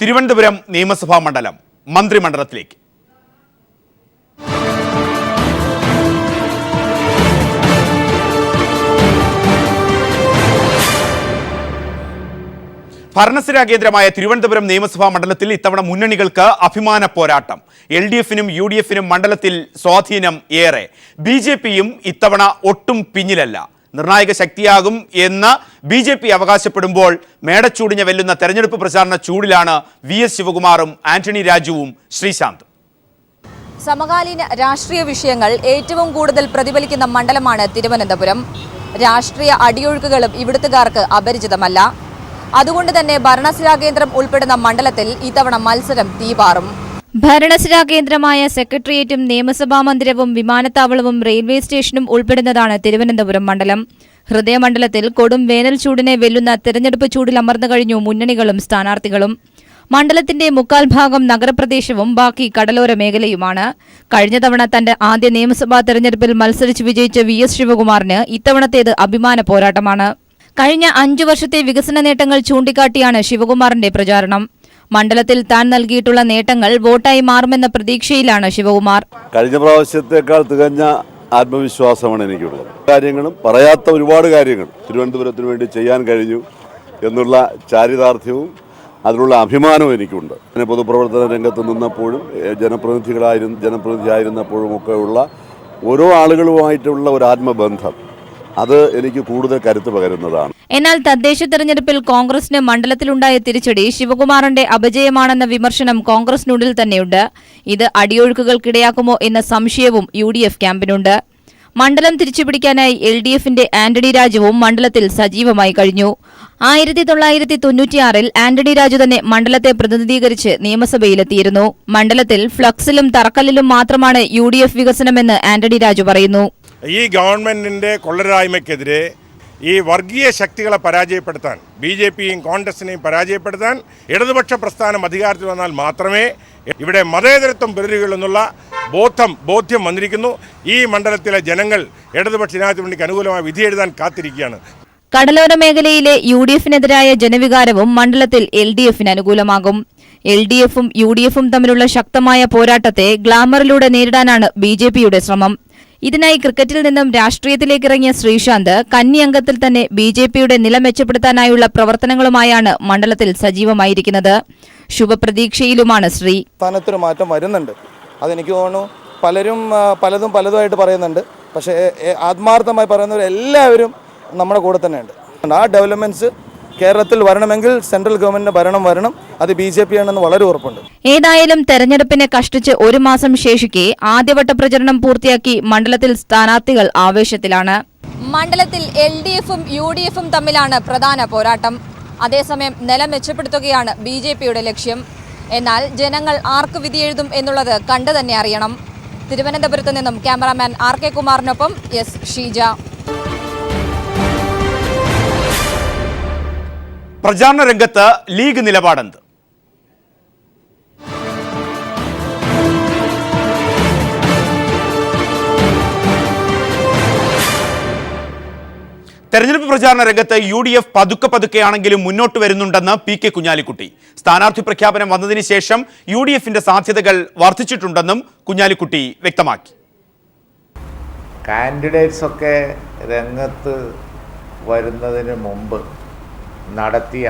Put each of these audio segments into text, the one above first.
തിരുവനന്തപുരം നിയമസഭാ മണ്ഡലം മന്ത്രിമണ്ഡലത്തിലേക്ക്. ഭരണസ്ഥിരാ കേന്ദ്രമായ തിരുവനന്തപുരം നിയമസഭാ മണ്ഡലത്തിൽ ഇത്തവണ മുന്നണികൾക്ക് അഭിമാന പോരാട്ടം. LDFനും UDFനും മണ്ഡലത്തിൽ സ്വാധീനം ഏറെ. BJPയും ഇത്തവണ ഒട്ടും പിന്നിലല്ല. നിർണായക ശക്തിയാകും എന്ന് BJP അവകാശപ്പെടുമ്പോൾ മേടച്ചൂടിനെ വെല്ലുന്ന തെരഞ്ഞെടുപ്പ് പ്രചാരണ ചൂടിലാണ് VS ശിവകുമാറും ആന്റണി രാജുവും ശ്രീശാന്തും. സമകാലീന രാഷ്ട്രീയ വിഷയങ്ങൾ ഏറ്റവും കൂടുതൽ പ്രതിഫലിക്കുന്ന മണ്ഡലമാണ് തിരുവനന്തപുരം. രാഷ്ട്രീയ അടിയൊഴുക്കുകളും ഇവിടുത്തുകാർക്ക് അപരിചിതമല്ല. അതുകൊണ്ട് തന്നെ ഭരണസ്ഥിരാ കേന്ദ്രം ഉൾപ്പെടുന്ന മണ്ഡലത്തിൽ ഇത്തവണ മത്സരം തീപാറും. ഭരണസ്ഥിരാ കേന്ദ്രമായ സെക്രട്ടേറിയറ്റും നിയമസഭാ മന്ദിരവും വിമാനത്താവളവും റെയിൽവേ സ്റ്റേഷനും ഉൾപ്പെടുന്നതാണ് തിരുവനന്തപുരം മണ്ഡലം. ഹൃദയമണ്ഡലത്തിൽ കൊടും വേനൽ ചൂടിനെ വെല്ലുന്ന തെരഞ്ഞെടുപ്പ് ചൂടിൽ അമർന്നു കഴിഞ്ഞു മുന്നണികളും സ്ഥാനാർത്ഥികളും. മണ്ഡലത്തിന്റെ 3/4 ഭാഗം നഗരപ്രദേശവും ബാക്കി കടലോര മേഖലയുമാണ്. കഴിഞ്ഞ തവണ തന്റെ ആദ്യ നിയമസഭാ തെരഞ്ഞെടുപ്പിൽ മത്സരിച്ച് വിജയിച്ച VS ശിവകുമാറിന് ഇത്തവണത്തേത് അഭിമാന പോരാട്ടമാണ്. കഴിഞ്ഞ 5 വർഷത്തെ വികസന നേട്ടങ്ങൾ ചൂണ്ടിക്കാട്ടിയാണ് ശിവകുമാറിന്റെ പ്രചാരണം. മണ്ഡലത്തിൽ താൻ നൽകിയിട്ടുള്ള നേട്ടങ്ങൾ വോട്ടായി മാറുമെന്ന പ്രതീക്ഷയിലാണ് ശിവകുമാർ. കഴിഞ്ഞ പ്രാവശ്യത്തേക്കാൾ തികഞ്ഞ ആത്മവിശ്വാസമാണ് എനിക്കുള്ളത്. കാര്യങ്ങളും പറയാത്ത ഒരുപാട് കാര്യങ്ങൾ തിരുവനന്തപുരത്തിന് വേണ്ടി ചെയ്യാൻ കഴിഞ്ഞു എന്നുള്ള ചാരിതാർത്ഥ്യവും അതിനുള്ള അഭിമാനവും എനിക്കുണ്ട്. പൊതുപ്രവർത്തന രംഗത്ത് നിന്നപ്പോഴും ജനപ്രതിനിധിയായിരുന്നപ്പോഴും ഒക്കെ ഉള്ള ഓരോ ആളുകളുമായിട്ടുള്ള ഒരു ആത്മബന്ധം അത് എനിക്ക് കൂടുതൽ കരുത്ത് പകരുന്നതാണ്. എന്നാൽ തദ്ദേശ തെരഞ്ഞെടുപ്പിൽ കോൺഗ്രസിന് മണ്ഡലത്തിലുണ്ടായ തിരിച്ചടി ശിവകുമാറിന്റെ അപജയമാണെന്ന വിമർശനം കോൺഗ്രസിനുള്ളിൽ തന്നെയുണ്ട്. ഇത് അടിയൊഴുക്കുകൾക്കിടയാക്കുമോ എന്ന സംശയവും UDF ക്യാമ്പിനുണ്ട്. മണ്ഡലം തിരിച്ചുപിടിക്കാനായി LDFന്റെ ആന്റണി രാജുവും മണ്ഡലത്തിൽ സജീവമായി കഴിഞ്ഞു. 1996-ൽ ആന്റണി രാജു തന്നെ മണ്ഡലത്തെ പ്രതിനിധീകരിച്ച് നിയമസഭയിലെത്തിയിരുന്നു. മണ്ഡലത്തിൽ ഫ്ലക്സിലും തറക്കല്ലിലും മാത്രമാണ് UDF വികസനമെന്ന് ആന്റണി രാജു പറയുന്നു. ഈ ഗവൺമെന്റിന്റെ കൊള്ളരായ്മയ്ക്കെതിരെ ഈ വർഗീയ ശക്തികളെ പരാജയപ്പെടുത്താൻ, BJPയും കോൺഗ്രസിനെയും പരാജയപ്പെടുത്താൻ ഇടതുപക്ഷ പ്രസ്ഥാനം അധികാരത്തിൽ വന്നാൽ മാത്രമേ ഇവിടെ മതേതരത്വം പുലരുകയുള്ളെന്നുള്ള ബോധ്യം വന്നിരിക്കുന്നു. ഈ മണ്ഡലത്തിലെ ജനങ്ങൾ ഇടതുപക്ഷ ജനാധിപത്യ മുന്നണിക്ക് അനുകൂലമായ വിധി എഴുതാൻ കാത്തിരിക്കുകയാണ്. കടലോര മേഖലയിലെ UDFനെതിരായ ജനവികാരവും മണ്ഡലത്തിൽ LDFന് അനുകൂലമാകും. LDFും UDFും തമ്മിലുള്ള ശക്തമായ പോരാട്ടത്തെ ഗ്ലാമറിലൂടെ നേരിടാനാണ് BJPയുടെ ശ്രമം. ഇതിനായി ക്രിക്കറ്റിൽ നിന്നും രാഷ്ട്രീയത്തിലേക്ക് ഇറങ്ങിയ ശ്രീശാന്ത് കന്നി അംഗത്തിൽ തന്നെ BJPയുടെ നില മെച്ചപ്പെടുത്താനായുള്ള പ്രവർത്തനങ്ങളുമായാണ് മണ്ഡലത്തിൽ സജീവമായിരിക്കുന്നത്. ശുഭപ്രതീക്ഷയിലുമാണ് ശ്രീ. സ്ഥാനത്തൊരു മാറ്റം വരുന്നുണ്ട്. അതെനിക്ക് തോന്നുന്നു പലതുമായിട്ട് പറയുന്നുണ്ട്. പക്ഷേ ആത്മാർത്ഥമായി പറയുന്നവരെല്ലാവരും നമ്മുടെ കൂടെ തന്നെയുണ്ട്. ആ ഡെവലപ്മെന്റ്സ് കേരളത്തിൽ വരണമെങ്കിൽ സെൻട്രൽ ഗവൺമെന്റിന്റെ ഭരണം വരണം. അത് BJP ആണെന്ന് വളരെ ഉറപ്പുണ്ട്. ഏതായാലും തെരഞ്ഞെടുപ്പിനെ കഷ്ടിച്ച് 1 മാസം ശേഷിക്കെ ആദ്യവട്ട പ്രചരണം പൂർത്തിയാക്കി മണ്ഡലത്തിൽ സ്ഥാനാർത്ഥികൾ ആവേശത്തിലാണ്. മണ്ഡലത്തിൽ LDFും UDFും തമ്മിലാണ് പ്രധാന പോരാട്ടം. അതേസമയം നില മെച്ചപ്പെടുത്തുകയാണ് BJPയുടെ ലക്ഷ്യം. എന്നാൽ ജനങ്ങൾ ആർക്ക് വിധിയെഴുതും എന്നുള്ളത് കണ്ടു തന്നെ അറിയണം. തിരുവനന്തപുരത്ത് നിന്നും ക്യാമറാമാൻ RK കുമാറിനൊപ്പം S ഷീജ. പ്രചാരണ രംഗത്ത് ലീഗ് നിലപാടെന്ത്? തെരഞ്ഞെടുപ്പ് പ്രചാരണ രംഗത്ത് UDF പതുക്കെയാണെങ്കിലും മുന്നോട്ട് വരുന്നുണ്ടെന്ന് PK കുഞ്ഞാലിക്കുട്ടി. സ്ഥാനാർത്ഥി പ്രഖ്യാപനം വന്നതിന് ശേഷം UDFന്റെ സാധ്യതകൾ വർദ്ധിച്ചിട്ടുണ്ടെന്നും കുഞ്ഞാലിക്കുട്ടി വ്യക്തമാക്കി. കാൻഡിഡേറ്റ്സ് ഒക്കെ രംഗത്ത് വരുന്നതിന് മുമ്പ് നടത്തിയ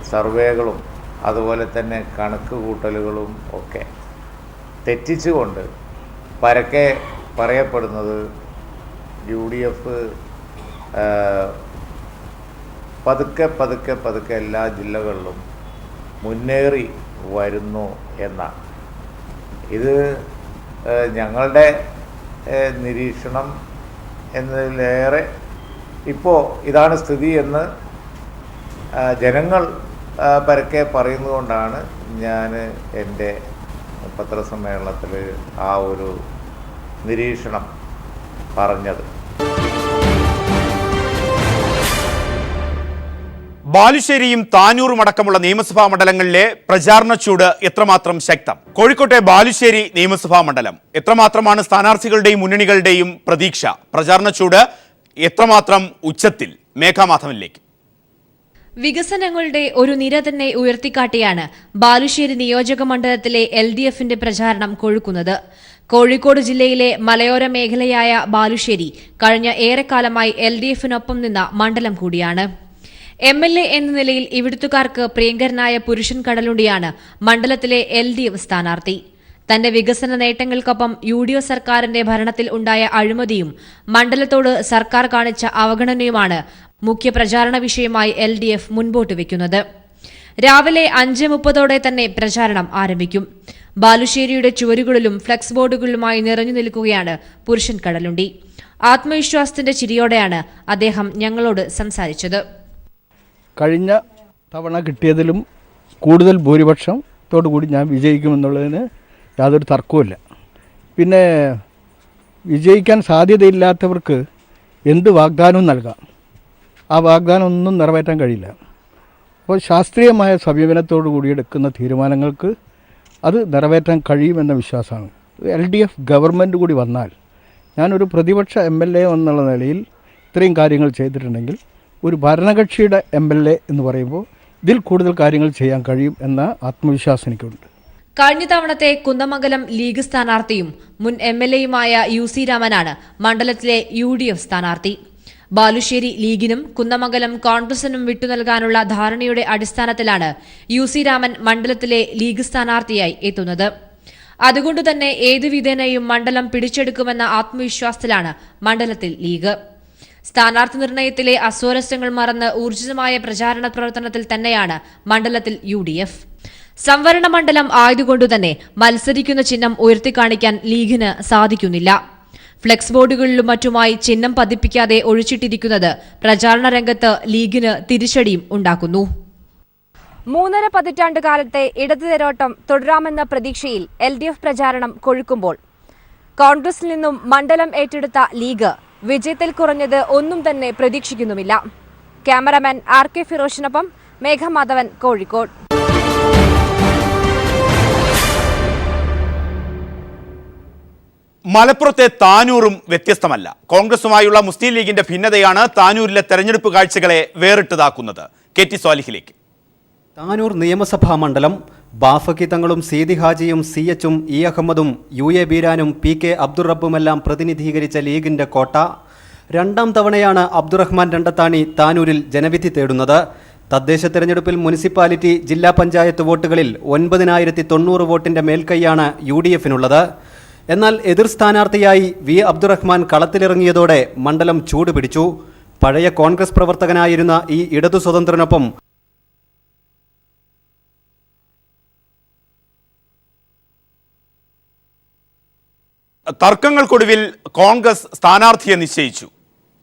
സർവേകളും അതുപോലെ തന്നെ കണക്ക് കൂട്ടലുകളും ഒക്കെ തെറ്റിച്ചുകൊണ്ട് പരക്കെ പറയപ്പെടുന്നത് UDF പതുക്കെ എല്ലാ ജില്ലകളിലും മുന്നേറി വരുന്നു എന്നാണ്. ഇത് ഞങ്ങളുടെ നിരീക്ഷണം എന്നതിലേറെ ഇപ്പോൾ ഇതാണ് സ്ഥിതി എന്ന് ജനങ്ങൾ പരക്കെ പറയുന്നതുകൊണ്ടാണ് ഞാൻ എൻ്റെ പത്രസമ്മേളനത്തിൽ ആ ഒരു നിരീക്ഷണം പറഞ്ഞത്. ബാലുശ്ശേരിയും താനൂറും അടക്കമുള്ള നിയമസഭാ മണ്ഡലങ്ങളിലെ പ്രചാരണ ചൂട് എത്രമാത്രം ശക്തം? കോഴിക്കോട്ടെ ബാലുശ്ശേരി നിയമസഭാ മണ്ഡലം എത്രമാത്രമാണ് സ്ഥാനാർത്ഥികളുടെയും മുന്നണികളുടെയും പ്രതീക്ഷ? പ്രചാരണ ചൂട് എത്രമാത്രം ഉച്ചത്തിൽ? മേഘാമാധവനിലേക്ക്. വികസനങ്ങളുടെ ഒരു നിര തന്നെ ഉയർത്തിക്കാട്ടിയാണ് ബാലുശ്ശേരി നിയോജക മണ്ഡലത്തിലെ LDFന്റെ പ്രചാരണം കൊഴുക്കുന്നത്. കോഴിക്കോട് ജില്ലയിലെ മലയോര മേഖലയായ ബാലുശ്ശേരി കഴിഞ്ഞ ഏറെക്കാലമായി LDFനൊപ്പം നിന്ന മണ്ഡലം കൂടിയാണ്. MLA എന്ന നിലയിൽ ഇവിടുത്തുകാർക്ക് പ്രിയങ്കരനായ പുരുഷൻ കടലുണ്ടിയാണ് മണ്ഡലത്തിലെ LDF സ്ഥാനാർത്ഥി. തന്റെ വികസന നേട്ടങ്ങൾക്കൊപ്പം UDF സർക്കാരിന്റെ ഭരണത്തിൽ ഉണ്ടായ അഴിമതിയും മണ്ഡലത്തോട് സർക്കാർ കാണിച്ച അവഗണനയുമാണ് മുഖ്യ പ്രചാരണ വിഷയമായി LDF മുൻപോട്ട് വയ്ക്കുന്നത്. രാവിലെ 5:30 തന്നെ പ്രചാരണം ആരംഭിക്കും. ബാലുശ്ശേരിയുടെ ചുവരുകളിലും ഫ്ലെക്സ് ബോർഡുകളിലുമായി നിറഞ്ഞു നിൽക്കുകയാണ് പുരുഷൻ കടലുണ്ടി. ആത്മവിശ്വാസത്തിന്റെ ചിരിയോടെയാണ് അദ്ദേഹം ഞങ്ങളോട് സംസാരിച്ചത്. കഴിഞ്ഞ തവണ കിട്ടിയതിലും കൂടുതൽ ഭൂരിപക്ഷത്തോടുകൂടി ഞാൻ വിജയിക്കുമെന്നുള്ളതിന് യാതൊരു തർക്കവുമില്ല. പിന്നെ വിജയിക്കാൻ സാധ്യതയില്ലാത്തവർക്ക് എന്ത് വാഗ്ദാനവും നൽകാം, ആ വാഗ്ദാനം ഒന്നും നിറവേറ്റാൻ കഴിയില്ല. അപ്പോൾ ശാസ്ത്രീയമായ സമീപനത്തോടു കൂടി എടുക്കുന്ന തീരുമാനങ്ങൾക്ക് അത് നിറവേറ്റാൻ കഴിയുമെന്ന വിശ്വാസമാണ്. LDF ഗവൺമെൻറ് കൂടി വന്നാൽ, ഞാനൊരു പ്രതിപക്ഷ MLA എന്നുള്ള നിലയിൽ ഇത്രയും കാര്യങ്ങൾ ചെയ്തിട്ടുണ്ടെങ്കിൽ ഒരു ഭരണകക്ഷിയുടെ MLA എന്ന് പറയുമ്പോൾ ഇതിൽ കൂടുതൽ കാര്യങ്ങൾ ചെയ്യാൻ കഴിയും എന്ന ആത്മവിശ്വാസം എനിക്കുണ്ട്. കഴിഞ്ഞ തവണത്തെ കുന്നമംഗലം ലീഗ് സ്ഥാനാർത്ഥിയും മുൻ MLAയുമായ UC രാമനാണ് മണ്ഡലത്തിലെ UDF സ്ഥാനാർത്ഥി. ബാലുശ്ശേരി ലീഗിനും കുന്നമംഗലം കോൺഗ്രസിനും വിട്ടുനൽകാനുള്ള ധാരണയുടെ അടിസ്ഥാനത്തിലാണ് UC രാമൻ മണ്ഡലത്തിലെ ലീഗ് സ്ഥാനാർത്ഥിയായി എത്തുന്നത്. അതുകൊണ്ടുതന്നെ ഏതു വിധേനയും മണ്ഡലം പിടിച്ചെടുക്കുമെന്ന ആത്മവിശ്വാസത്തിലാണ് മണ്ഡലത്തിൽ ലീഗ്. സ്ഥാനാർത്ഥി നിർണയത്തിലെ അസ്വാരസ്യങ്ങൾ മറന്ന് ഊർജിതമായ പ്രചാരണ പ്രവർത്തനത്തിൽ തന്നെയാണ് മണ്ഡലത്തിൽ UDF. സംവരണ മണ്ഡലം ആയതുകൊണ്ടുതന്നെ മത്സരിക്കുന്ന ചിഹ്നം ഉയർത്തിക്കാണിക്കാൻ ലീഗിന് സാധിക്കുന്നില്ല. ഫ്ലെക്സ് ബോർഡുകളിലും മറ്റുമായി ചിഹ്നം പതിപ്പിക്കാതെ ഒഴിച്ചിട്ടിരിക്കുന്നത് പ്രചാരണ രംഗത്ത് ലീഗിന് തിരിച്ചടിയും ഉണ്ടാക്കുന്നു. 3.5 പതിറ്റാണ്ട് കാലത്തെ ഇടതു തേരോട്ടം തുടരാമെന്ന പ്രതീക്ഷയിൽ LDF പ്രചാരണം കൊഴുക്കുമ്പോൾ കോൺഗ്രസിൽ നിന്നും മണ്ഡലം ഏറ്റെടുത്ത ലീഗ് വിജയത്തിൽ കുറഞ്ഞത് ഒന്നും തന്നെ പ്രതീക്ഷിക്കുന്നുമില്ല. ക്യാമറാമാൻ RK ഫിറോഷിനൊപ്പം മേഘമാധവൻ, കോഴിക്കോട്. മലപ്പുറത്തെ താനൂറും വ്യത്യസ്തമല്ല. കോൺഗ്രസുമായുള്ള മുസ്ലിം ലീഗിന്റെ ഭിന്നതയാണ് താനൂരിലെ തെരഞ്ഞെടുപ്പ് കാഴ്ചകളെ വേറിട്ടതാക്കുന്നത്. KT സ്വാലിഹിലേക്ക്. താനൂർ നിയമസഭാ മണ്ഡലം ബാഫക്കി തങ്ങളും സീതി ഹാജിയും CHും E അഹമ്മദും UA ബീരാനും PK അബ്ദുറബ്ബുമെല്ലാം പ്രതിനിധീകരിച്ച ലീഗിന്റെ കോട്ട. രണ്ടാം തവണയാണ് അബ്ദുറഹ്മാൻ രണ്ടത്താണി താനൂരിൽ ജനവിധി തേടുന്നത്. തദ്ദേശ തെരഞ്ഞെടുപ്പിൽ മുനിസിപ്പാലിറ്റി, ജില്ലാ പഞ്ചായത്ത് വോട്ടുകളിൽ 9090 വോട്ടിന്റെ മേൽക്കൈയാണ് UDFനുള്ളത്. എന്നാൽ എതിർ സ്ഥാനാർത്ഥിയായി V അബ്ദുറഹ്മാൻ കളത്തിലിറങ്ങിയതോടെ മണ്ഡലം ചൂടുപിടിച്ചു. പഴയ കോൺഗ്രസ് പ്രവർത്തകനായിരുന്ന ഈ ഇടതു സ്വതന്ത്രനൊപ്പം തർക്കങ്ങൾക്കൊടുവിൽ കോൺഗ്രസ് സ്ഥാനാർത്ഥിയെ നിശ്ചയിച്ചു.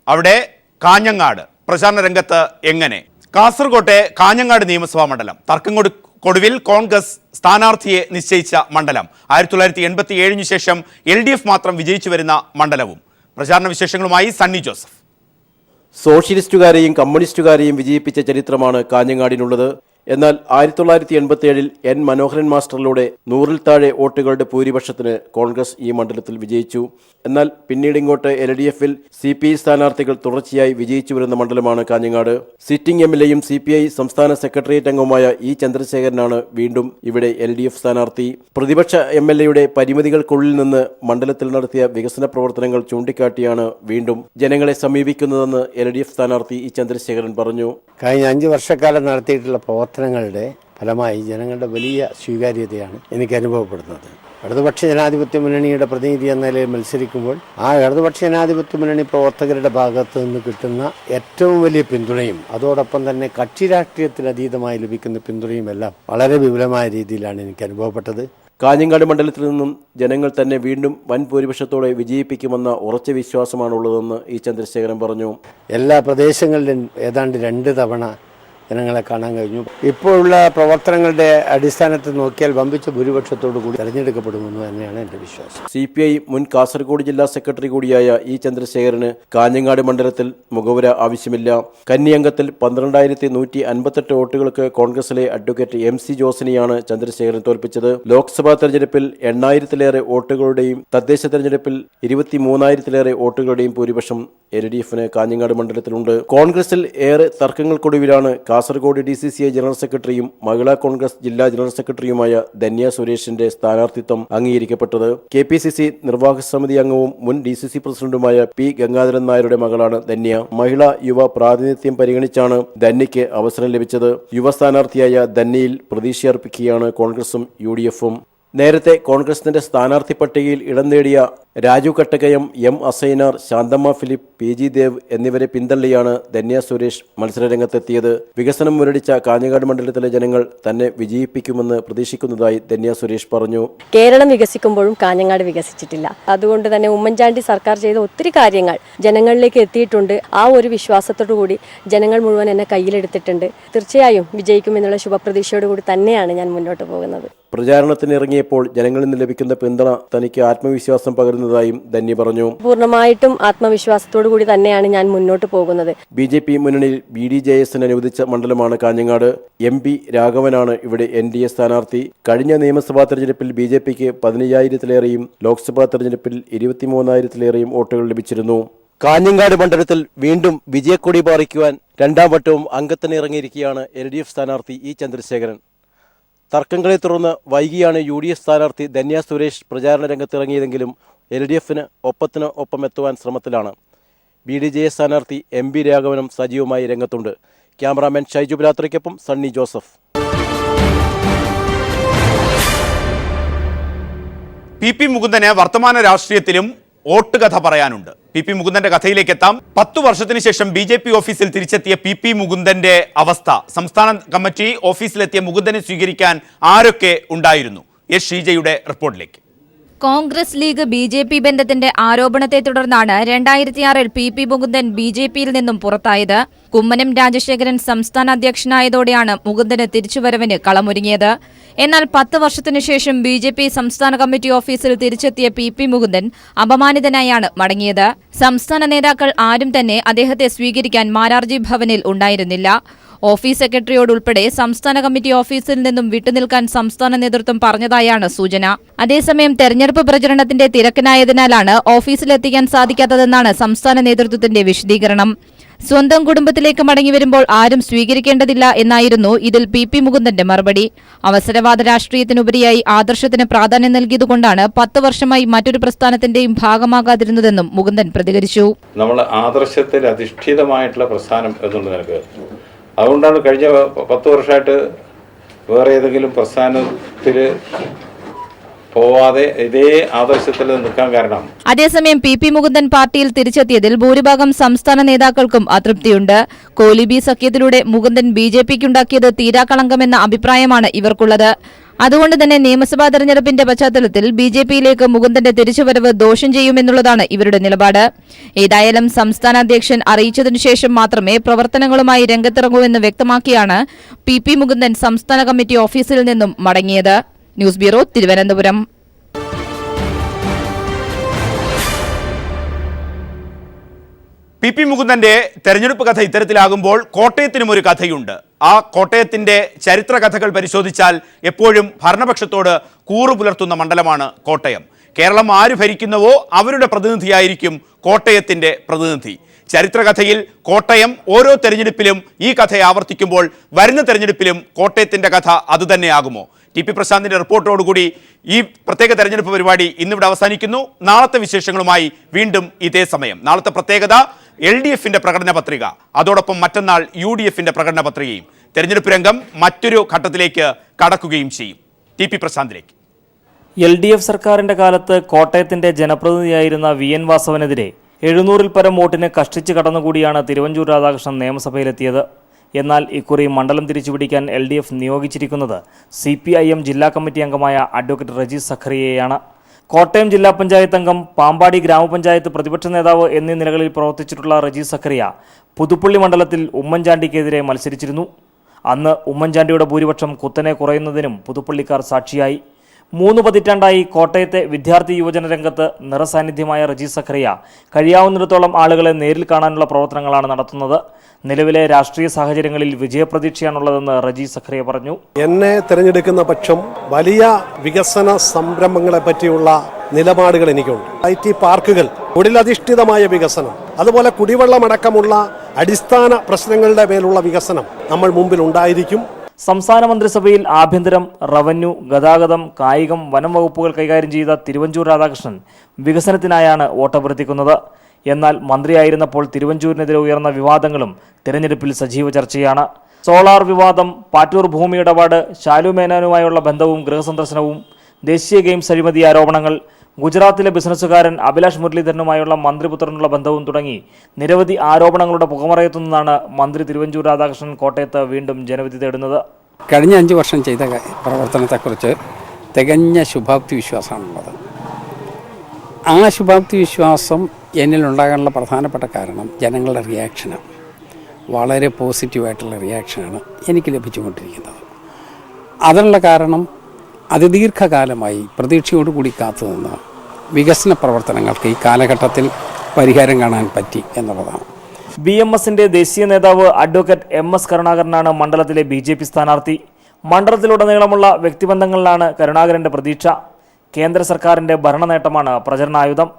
അവിടെ കാഞ്ഞങ്ങാട് പ്രചാരണ രംഗത്ത് എങ്ങനെ? കാസർകോട്ടെ കാഞ്ഞങ്ങാട് നിയമസഭാ മണ്ഡലം തർക്കങ്ങൾക്കൊടുവിൽ കോൺഗ്രസ് സ്ഥാനാർത്ഥിയെ നിശ്ചയിച്ച മണ്ഡലം. 1987 ശേഷം LDF മാത്രം വിജയിച്ചു വരുന്ന മണ്ഡലവും. പ്രചാരണ വിശേഷങ്ങളുമായി സണ്ണി ജോസഫ്. സോഷ്യലിസ്റ്റുകാരെയും കമ്മ്യൂണിസ്റ്റുകാരെയും വിജയിപ്പിച്ച ചരിത്രമാണ് കാഞ്ഞങ്ങാടിനുള്ളത്. എന്നാൽ 1987 N മനോഹരൻ മാസ്റ്ററിലൂടെ 100-ൽ താഴെ വോട്ടുകളുടെ ഭൂരിപക്ഷത്തിന് കോൺഗ്രസ് ഈ മണ്ഡലത്തിൽ വിജയിച്ചു. എന്നാൽ പിന്നീട് ഇങ്ങോട്ട് LDFൽ CPI സ്ഥാനാർത്ഥികൾ തുടർച്ചയായി വിജയിച്ചു വരുന്ന മണ്ഡലമാണ് കാഞ്ഞങ്ങാട്. സിറ്റിംഗ് MLAയും CPI സംസ്ഥാന സെക്രട്ടേറിയറ്റ് അംഗവുമായ E ചന്ദ്രശേഖരനാണ് വീണ്ടും ഇവിടെ LDF സ്ഥാനാർത്ഥി. പ്രതിപക്ഷ MLAയുടെ പരിമിതികൾക്കുള്ളിൽ നിന്ന് മണ്ഡലത്തിൽ നടത്തിയ വികസന പ്രവർത്തനങ്ങൾ ചൂണ്ടിക്കാട്ടിയാണ് വീണ്ടും ജനങ്ങളെ സമീപിക്കുന്നതെന്ന് LDF സ്ഥാനാർത്ഥി E ചന്ദ്രശേഖരൻ പറഞ്ഞു. കഴിഞ്ഞ 5 വർഷക്കാലം നടത്തിയിട്ടുള്ള പ്രവർത്തനങ്ങളുടെ ഫലമായി ജനങ്ങളുടെ വലിയ സ്വീകാര്യതയാണ് എനിക്ക് അനുഭവപ്പെടുന്നത്. ഇടതുപക്ഷ ജനാധിപത്യ മുന്നണിയുടെ പ്രതിനിധി എന്ന നിലയിൽ മത്സരിക്കുമ്പോൾ ആ ഇടതുപക്ഷ ജനാധിപത്യ മുന്നണി പ്രവർത്തകരുടെ ഭാഗത്ത് നിന്ന് കിട്ടുന്ന ഏറ്റവും വലിയ പിന്തുണയും അതോടൊപ്പം തന്നെ കക്ഷി രാഷ്ട്രീയത്തിന് അതീതമായി ലഭിക്കുന്ന പിന്തുണയും എല്ലാം വളരെ വിപുലമായ രീതിയിലാണ് എനിക്ക് അനുഭവപ്പെട്ടത്. കാഞ്ഞങ്ങാട് മണ്ഡലത്തിൽ നിന്നും ജനങ്ങൾ തന്നെ വീണ്ടും വൻ ഭൂരിപക്ഷത്തോടെ വിജയിപ്പിക്കുമെന്ന ഉറച്ച വിശ്വാസമാണുള്ളതെന്ന് E ചന്ദ്രശേഖരൻ പറഞ്ഞു. എല്ലാ പ്രദേശങ്ങളിലും ഏതാണ്ട് 2 തവണ ജനങ്ങളെ കാണാൻ കഴിഞ്ഞു. ഇപ്പോഴുള്ള പ്രവർത്തനങ്ങളുടെ അടിസ്ഥാനത്തിൽ നോക്കിയാൽ വമ്പിച്ച ഭൂരിപക്ഷത്തോടു കൂടി തെരഞ്ഞെടുക്കപ്പെടുമെന്ന് തന്നെയാണ് എൻ്റെ വിശ്വാസം. CPI മുൻ കാസർഗോഡ് ജില്ലാ സെക്രട്ടറി കൂടിയായ E ചന്ദ്രശേഖരന് കാഞ്ഞങ്ങാട് മണ്ഡലത്തിൽ മുഖവുര ആവശ്യമില്ല. കന്നിയംഗത്തിൽ 12158 വോട്ടുകൾക്ക് കോൺഗ്രസിലെ അഡ്വക്കേറ്റ് MC ജോസിനെയാണ് ചന്ദ്രശേഖരൻ തോൽപ്പിച്ചത്. ലോക്സഭാ തെരഞ്ഞെടുപ്പിൽ 8000-ലേറെ വോട്ടുകളുടെയും തദ്ദേശ തെരഞ്ഞെടുപ്പിൽ 23000-ലേറെ വോട്ടുകളുടെയും ഭൂരിപക്ഷം LDFന് കാഞ്ഞങ്ങാട് മണ്ഡലത്തിലുണ്ട്. കോൺഗ്രസിൽ ഏറെ തർക്കങ്ങൾക്കൊടുവിലാണ് കാസർഗോഡ് DCCI ജനറൽ സെക്രട്ടറിയും മഹിളാ കോൺഗ്രസ് ജില്ലാ ജനറൽ സെക്രട്ടറിയുമായ ധന്യ സുരേഷിന്റെ സ്ഥാനാർത്ഥിത്വം അംഗീകരിക്കപ്പെട്ടത്. KPCC നിർവാഹക സമിതി അംഗവും മുൻ DCC പ്രസിഡന്റുമായ P. ഗംഗാധരൻ നായരുടെ മകളാണ് ധന്യ. മഹിളാ യുവ പ്രാതിനിധ്യം പരിഗണിച്ചാണ് ധന്യയ്ക്ക് അവസരം ലഭിച്ചത്. യുവ സ്ഥാനാർത്ഥിയായ ധന്യയിൽ പ്രതീക്ഷയർപ്പിക്കുകയാണ് കോൺഗ്രസും UDFും. നേരത്തെ കോൺഗ്രസിന്റെ സ്ഥാനാർത്ഥി പട്ടികയിൽ ഇടം നേടിയ രാജു കട്ടകയം, M. അസൈനാർ, ശാന്തമ്മ ഫിലിപ്പ്, PG ദേവ് എന്നിവരെ പിന്തള്ളിയാണ് ധന്യ സുരേഷ് മത്സരരംഗത്തെത്തിയത്. വികസനം മുരടിച്ച കാഞ്ഞങ്ങാട് മണ്ഡലത്തിലെ ജനങ്ങൾ തന്നെ വിജയിപ്പിക്കുമെന്ന് പ്രതീക്ഷിക്കുന്നതായി ധന്യ സുരേഷ് പറഞ്ഞു. കേരളം വികസിക്കുമ്പോഴും കാഞ്ഞങ്ങാട് വികസിച്ചിട്ടില്ല. അതുകൊണ്ട് തന്നെ ഉമ്മൻചാണ്ടി സർക്കാർ ചെയ്ത ഒത്തിരി കാര്യങ്ങൾ ജനങ്ങളിലേക്ക് എത്തിയിട്ടുണ്ട്. ആ ഒരു വിശ്വാസത്തോടുകൂടി ജനങ്ങൾ മുഴുവൻ എന്നെ കയ്യിലെടുത്തിട്ടുണ്ട്. തീർച്ചയായും വിജയിക്കുമെന്നുള്ള ശുഭപ്രതീക്ഷയോടുകൂടി തന്നെയാണ് ഞാൻ മുന്നോട്ട് പോകുന്നത്. പ്രചാരണത്തിന് ഇറങ്ങിയപ്പോൾ ജനങ്ങളിൽ നിന്ന് ലഭിക്കുന്ന പിന്തുണ തനിക്ക് ആത്മവിശ്വാസം പകരുന്നതായും ധന്യ പറഞ്ഞു. പൂർണ്ണമായിട്ടും ആത്മവിശ്വാസത്തോടു കൂടി തന്നെയാണ് ഞാൻ മുന്നോട്ട് പോകുന്നത്. BJP മുന്നണിയിൽ BDJSന് അനുവദിച്ച മണ്ഡലമാണ് കാഞ്ഞങ്ങാട്. MP രാഘവനാണ് ഇവിടെ NDA സ്ഥാനാർത്ഥി. കഴിഞ്ഞ നിയമസഭാ തെരഞ്ഞെടുപ്പിൽ BJPക്ക് 15,000-ലേറെയും ലോക്സഭാ തെരഞ്ഞെടുപ്പിൽ 23,000-ലേറെയും വോട്ടുകൾ ലഭിച്ചിരുന്നു. കാഞ്ഞങ്ങാട് മണ്ഡലത്തിൽ വീണ്ടും വിജയക്കൊടി പാറിക്കുവാൻ രണ്ടാം വട്ടവും അംഗത്തിന് ഇറങ്ങിയിരിക്കുകയാണ് LDF സ്ഥാനാർത്ഥി E. ചന്ദ്രശേഖരൻ. തർക്കങ്ങളെ തുടർന്ന് വൈകിയാണ് UDF സ്ഥാനാർത്ഥി ധന്യ സുരേഷ് പ്രചാരണ രംഗത്തിറങ്ങിയതെങ്കിലും LDFന് ഒപ്പത്തിന് ഒപ്പം എത്തുവാൻ ശ്രമത്തിലാണ്. BDJS സ്ഥാനാർത്ഥി MP രാഘവനും സജീവമായി രംഗത്തുണ്ട്. ക്യാമറാമാൻ ഷൈജു ബിലാത്രയ്ക്കൊപ്പം സണ്ണി ജോസഫ്. PP മുകുന്ദന് വർത്തമാന രാഷ്ട്രീയത്തിലും വോട്ട് കഥ പറയാനുണ്ട്. PP മുകുന്ദന്റെ കഥയിലേക്ക് എത്താം. 10 വർഷത്തിന് ശേഷം BJP ഓഫീസിൽ തിരിച്ചെത്തിയ PP മുകുന്ദന്റെ അവസ്ഥ. സംസ്ഥാന കമ്മിറ്റി ഓഫീസിലെത്തിയ മുകുന്ദനെ സ്വീകരിക്കാൻ ആരൊക്കെ ഉണ്ടായിരുന്നു? എസ് ഷീജയുടെ റിപ്പോർട്ടിലേക്ക്. കോൺഗ്രസ് ലീഗ് BJP ബന്ധത്തിന്റെ ആരോപണത്തെ തുടർന്നാണ് 2006-ൽ PP മുകുന്ദൻ BJPയിൽ നിന്നും പുറത്തായത്. കുമ്മനം രാജശേഖരൻ സംസ്ഥാന അധ്യക്ഷനായതോടെയാണ് മുകുന്ദന് തിരിച്ചുവരവിന് കളമൊരുങ്ങിയത്. എന്നാൽ 10 വർഷത്തിനു ശേഷം BJP സംസ്ഥാന കമ്മിറ്റി ഓഫീസിൽ തിരിച്ചെത്തിയ PP മുകുന്ദൻ അപമാനിതനായാണ് മടങ്ങിയത്. സംസ്ഥാന നേതാക്കൾ ആരും തന്നെ അദ്ദേഹത്തെ സ്വീകരിക്കാൻ മാരാർജി ഭവനിൽ ഉണ്ടായിരുന്നില്ല. ഓഫീസ് സെക്രട്ടറിയോടുൾപ്പെടെ സംസ്ഥാന കമ്മിറ്റി ഓഫീസിൽ നിന്നും വിട്ടുനിൽക്കാൻ സംസ്ഥാന നേതൃത്വം പറഞ്ഞതായാണ് സൂചന. അതേസമയം തെരഞ്ഞെടുപ്പ് പ്രചരണത്തിന്റെ തിരക്കിനായതിനാലാണ് ഓഫീസിലെത്തിക്കാൻ സാധിക്കാത്തതെന്നാണ് സംസ്ഥാന നേതൃത്വത്തിന്റെ വിശദീകരണം. സ്വന്തം കുടുംബത്തിലേക്ക് മടങ്ങിവരുമ്പോൾ ആരും സ്വീകരിക്കേണ്ടതില്ല എന്നായിരുന്നു ഇതിൽ PP മുകുന്ദന്റെ മറുപടി. അവസരവാദ രാഷ്ട്രീയത്തിനുപരിയായി ആദർശത്തിന് പ്രാധാന്യം നൽകിയതുകൊണ്ടാണ് 10 വർഷമായി മറ്റൊരു പ്രസ്ഥാനത്തിന്റെയും ഭാഗമാകാതിരുന്നതെന്നും മുകുന്ദൻ പ്രതികരിച്ചു. നമ്മൾ ആദർശത്തിൽ അധിഷ്ഠിതമായിട്ടുള്ള പ്രസ്ഥാനം എന്നുള്ള നിലക്ക് അതുകൊണ്ടാണ് കഴിഞ്ഞ 10 വർഷമായിട്ട് വേറെ ഏതെങ്കിലും പ്രസ്ഥാനത്തിൽ പോവാതെ ഇതേ ആദർശത്തിൽ നിൽക്കാൻ കാരണം. അതേസമയം PP മുകുന്ദൻ പാർട്ടിയിൽ തിരിച്ചെത്തിയതിൽ ഭൂരിഭാഗം സംസ്ഥാന നേതാക്കൾക്കും അതൃപ്തിയുണ്ട്. കോലിബി സഖ്യത്തിലൂടെ മുകുന്ദൻ BJPക്കുണ്ടാക്കിയത് തീരാകളങ്കമെന്ന അഭിപ്രായമാണ് ഇവർക്കുള്ളത്. അതുകൊണ്ട് തന്നെ നിയമസഭാ തെരഞ്ഞെടുപ്പിന്റെ പശ്ചാത്തലത്തിൽ BJPയിലേക്ക് മുകുന്ദന്റെ തിരിച്ചുവരവ് ദോഷം ചെയ്യുമെന്നുള്ളതാണ് ഇവരുടെ നിലപാട്. ഏതായാലും സംസ്ഥാന അധ്യക്ഷൻ അറിയിച്ചതിനുശേഷം മാത്രമേ പ്രവർത്തനങ്ങളുമായി രംഗത്തിറങ്ങൂവെന്ന് വ്യക്തമാക്കിയാണ് PP മുകുന്ദൻ സംസ്ഥാന കമ്മിറ്റി ഓഫീസിൽ നിന്നും മടങ്ങിയത്. News bureau, Thiruvananthapuram. PP മുകുന്ദന്റെ തെരഞ്ഞെടുപ്പ് കഥ ഇത്തരത്തിലാകുമ്പോൾ കോട്ടയത്തിനും ഒരു കഥയുണ്ട്. ആ കോട്ടയത്തിന്റെ ചരിത്ര കഥകൾ പരിശോധിച്ചാൽ എപ്പോഴും ഭരണപക്ഷത്തോട് കൂറു പുലർത്തുന്ന മണ്ഡലമാണ് കോട്ടയം. കേരളം ആര് ഭരിക്കുന്നുവോ അവരുടെ പ്രതിനിധിയായിരിക്കും കോട്ടയത്തിന്റെ പ്രതിനിധി. ചരിത്രകഥയിൽ കോട്ടയം ഓരോ തെരഞ്ഞെടുപ്പിലും ഈ കഥയെ ആവർത്തിക്കുമ്പോൾ വരുന്ന തെരഞ്ഞെടുപ്പിലും കോട്ടയത്തിന്റെ കഥ അതുതന്നെയാകുമോ? TP പ്രശാന്തിന്റെ റിപ്പോർട്ടോടുകൂടി ഈ പ്രത്യേക തെരഞ്ഞെടുപ്പ് പരിപാടി ഇന്നിവിടെ അവസാനിക്കുന്നു. നാളത്തെ വിശേഷങ്ങളുമായി വീണ്ടും ഇതേ സമയം. നാളത്തെ പ്രത്യേകത LDFന്റെ പ്രകടന പത്രിക, അതോടൊപ്പം മറ്റന്നാൾ UDFന്റെ പ്രകടന പത്രികയും. തെരഞ്ഞെടുപ്പ് രംഗം മറ്റൊരു ഘട്ടത്തിലേക്ക് കടക്കുകയും ചെയ്യും. TP പ്രശാന്തിലേക്ക്. LDF സർക്കാരിന്റെ കാലത്ത് കോട്ടയത്തിന്റെ ജനപ്രതിനിധിയായിരുന്ന VN വാസവനെതിരെ 700-ൽ പരം വോട്ടിന് കഷ്ടിച്ച് കടന്നുകൂടിയാണ് തിരുവഞ്ചൂർ രാധാകൃഷ്ണൻ നിയമസഭയിലെത്തിയത്. എന്നാൽ ഇക്കുറി മണ്ഡലം തിരിച്ചുപിടിക്കാൻ LDF നിയോഗിച്ചിരിക്കുന്നത് CPIM ജില്ലാ കമ്മിറ്റി അംഗമായ അഡ്വക്കേറ്റ് റജി സഖറിയയാണ്. കോട്ടയം ജില്ലാ പഞ്ചായത്ത് അംഗം, പാമ്പാടി ഗ്രാമപഞ്ചായത്ത് പ്രതിപക്ഷ നേതാവ് എന്നീ നിലകളിൽ പ്രവർത്തിച്ചിട്ടുള്ള റജി സഖറിയ പുതുപ്പള്ളി മണ്ഡലത്തിൽ ഉമ്മൻചാണ്ടിക്കെതിരെ മത്സരിച്ചിരുന്നു. അന്ന് ഉമ്മൻചാണ്ടിയുടെ ഭൂരിപക്ഷം കുത്തനെ കുറയുന്നതിനും പുതുപ്പള്ളിക്കാർ സാക്ഷിയായി. 3 പതിറ്റാണ്ടായി കോട്ടയത്തെ വിദ്യാർത്ഥി യുവജന രംഗത്ത് നിറസാന്നിധ്യമായ റജി സഖറിയ കഴിയാവുന്നിടത്തോളം ആളുകളെ നേരിൽ കാണാനുള്ള പ്രവർത്തനങ്ങളാണ് നടത്തുന്നത്. നിലവിലെ രാഷ്ട്രീയ സാഹചര്യങ്ങളിൽ വിജയപ്രതീക്ഷയാണുള്ളതെന്ന് റജി സഖറിയ പറഞ്ഞു. എന്നെ തിരഞ്ഞെടുക്കുന്ന പക്ഷം വലിയ വികസന സംരംഭങ്ങളെ പറ്റിയുള്ള നിലപാടുകൾ എനിക്കുണ്ട്. IT പാർക്കുകൾ, തൊഴിലധിഷ്ഠിതമായ വികസനം, അതുപോലെ കുടിവെള്ളമടക്കമുള്ള അടിസ്ഥാന പ്രശ്നങ്ങളുടെ മേലുള്ള വികസനം നമ്മൾ മുമ്പിൽ ഉണ്ടായിരിക്കും. സംസ്ഥാന മന്ത്രിസഭയിൽ ആഭ്യന്തരം, റവന്യൂ, ഗതാഗതം, കായികം, വനം വകുപ്പുകൾ കൈകാര്യം ചെയ്ത തിരുവഞ്ചൂർ രാധാകൃഷ്ണൻ വികസനത്തിനായാണ് വോട്ടഭ്യർത്ഥിക്കുന്നത്. എന്നാൽ മന്ത്രിയായിരുന്നപ്പോൾ തിരുവഞ്ചൂരിനെതിരെ ഉയർന്ന വിവാദങ്ങളും തെരഞ്ഞെടുപ്പിൽ സജീവ ചർച്ചയാണ്. സോളാർ വിവാദം, പാറ്റൂർ ഭൂമി ഇടപാട്, ശാലു മേനോനുമായുള്ള ബന്ധവും ഗൃഹസന്ദർശനവും, ദേശീയ ഗെയിംസ് അഴിമതി ആരോപണങ്ങൾ, ഗുജറാത്തിലെ ബിസിനസ്സുകാരൻ അഭിലാഷ് മുരളീധരനുമായുള്ള മന്ത്രിപുത്രനുള്ള ബന്ധവും തുടങ്ങി നിരവധി ആരോപണങ്ങളുടെ പുകമറയത്തുനിന്നാണ് മന്ത്രി തിരുവഞ്ചൂർ രാധാകൃഷ്ണൻ കോട്ടയത്ത് വീണ്ടും ജനവിധി തേടുന്നത്. കഴിഞ്ഞ 5 വർഷം ചെയ്ത പ്രവർത്തനത്തെക്കുറിച്ച് തികഞ്ഞ ശുഭാപ്തി വിശ്വാസമാണുള്ളത്. ആ ശുഭാപ്തി വിശ്വാസം എന്നിലുണ്ടാകാനുള്ള പ്രധാനപ്പെട്ട കാരണം ജനങ്ങളുടെ റിയാക്ഷനാണ്. വളരെ പോസിറ്റീവായിട്ടുള്ള റിയാക്ഷനാണ് എനിക്ക് ലഭിച്ചുകൊണ്ടിരിക്കുന്നത്. അതിനുള്ള കാരണം അതിദീർഘകാലമായി പ്രതീക്ഷയോടുകൂടി കാത്തുനിന്ന വികസന പ്രവർത്തനങ്ങൾക്ക് ഈ കാലഘട്ടത്തിൽ പരിഹാരം കാണാൻ പറ്റി എന്നുള്ളതാണ്. BMSന്റെ ദേശീയ നേതാവ് അഡ്വക്കേറ്റ് MS കരുണാകരനാണ് മണ്ഡലത്തിലെ BJP സ്ഥാനാർത്ഥി. മണ്ഡലത്തിലുടനീളമുള്ള വ്യക്തിബന്ധങ്ങളിലാണ് കരുണാകരന്റെ പ്രതീക്ഷ. കേന്ദ്ര സർക്കാരിന്റെ ഭരണനേട്ടമാണ് പ്രചരണായുധം.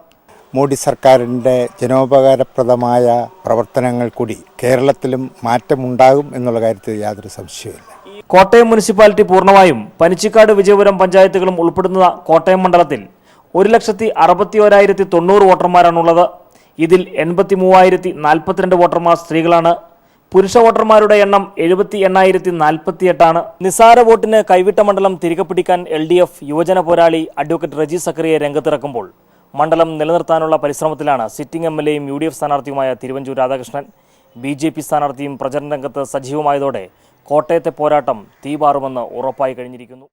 മോഡി സർക്കാരിൻ്റെ ജനോപകാരപ്രദമായ പ്രവർത്തനങ്ങൾ കൂടി കേരളത്തിലും മാറ്റമുണ്ടാകും എന്നുള്ള കാര്യത്തിൽ യാതൊരു സംശയവുമില്ല. കോട്ടയം മുനിസിപ്പാലിറ്റി പൂർണ്ണമായും പനിച്ചിക്കാട്, വിജയപുരം പഞ്ചായത്തുകളും ഉൾപ്പെടുന്ന കോട്ടയം മണ്ഡലത്തിൽ 1,61,90 വോട്ടർമാരാണുള്ളത്. ഇതിൽ 83,042 വോട്ടർമാർ സ്ത്രീകളാണ്. പുരുഷ വോട്ടർമാരുടെ എണ്ണം 70,848 നിസാര വോട്ടിന് കൈവിട്ട മണ്ഡലം തിരികെ പിടിക്കാൻ LDF യുവജന പോരാളി അഡ്വക്കേറ്റ് റജി സക്കറിയെ രംഗത്തിറക്കുമ്പോൾ മണ്ഡലം നിലനിർത്താനുള്ള പരിശ്രമത്തിലാണ് സിറ്റിംഗ് MLAയും UDF സ്ഥാനാർത്ഥിയുമായ തിരുവഞ്ചൂർ രാധാകൃഷ്ണൻ. BJP സ്ഥാനാർത്ഥിയും പ്രചരണ രംഗത്ത് സജീവമായതോടെ കോട്ടയത്തെ പോരാട്ടം തീപാറുമെന്ന് ഉറപ്പായി കഴിഞ്ഞിരിക്കുന്നു.